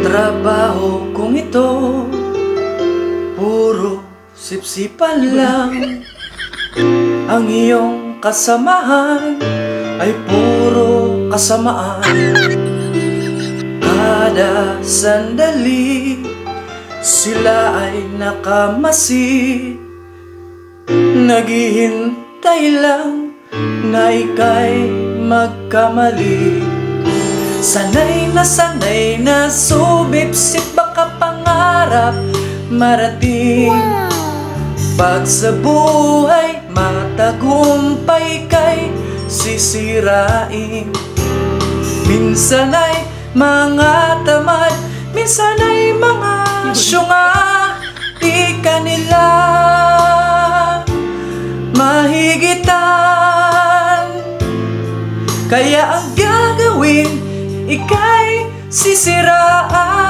trabaho kong ito, puro sipsipan lang. Ang iyong kasamahan ay puro kasamaan. Kada sandali sila ay nakamasid, naghihintay lang na ika'y magkamali. Sanay na sumipsip, baka pangarap marating. Pag sa buhay matagumpay kay sisirain. Minsan ay mga tamad, minsan ay mga syunga, di kanila mahigitan. Kaya ang gagawin, ika'y sisiraan.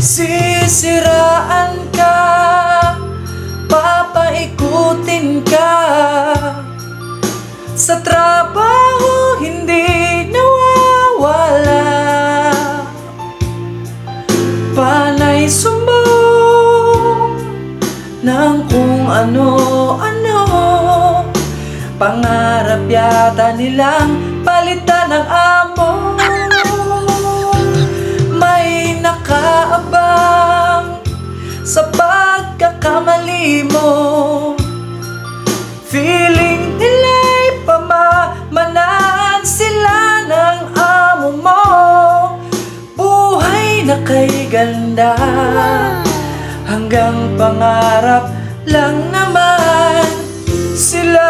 Sisiraan ka, papaikutin ka. Sa trabaho hindi nawawala, panay sumbong ng kung ano-ano. Pangarap yata nilang palitan ng amo. May nakaabang sa pagkakamali mo. Feeling nila'y pamamanaan sila ng amo mo. Buhay na kay ganda, hanggang pangarap lang naman sila.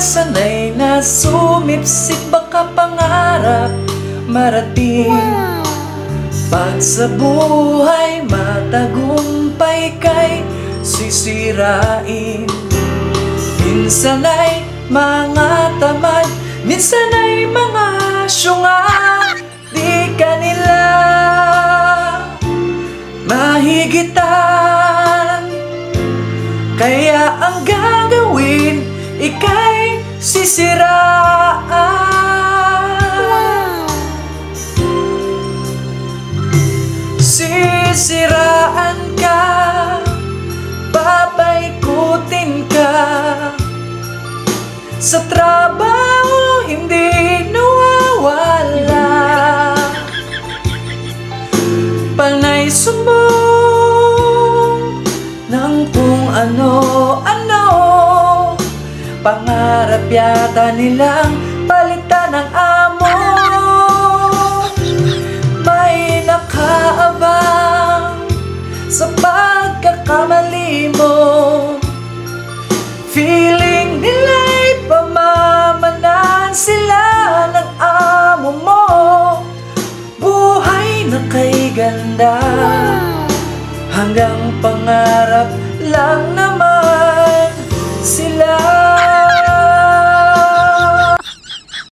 Sanay na sumipsip, baka pangarap marating. Pag sa buhay matagumpay kay sisirain. Minsan ay mga tamad, minsan ay mga syunga, di kanila mahigitan. Kaya ang gagawin, ika'y sisiraan. Sisiraan ka, papaikutin ka. Sa trabaho hindi nawawala, panay sumbong ng kung ano-ano. Pangarap yata nilang palitan ng amo. May nakaabang sa pagkakamali mo. Feeling nila'y pamamanaan sila ng amo mo. Buhay na kay ganda, hanggang pangarap lang naman sila.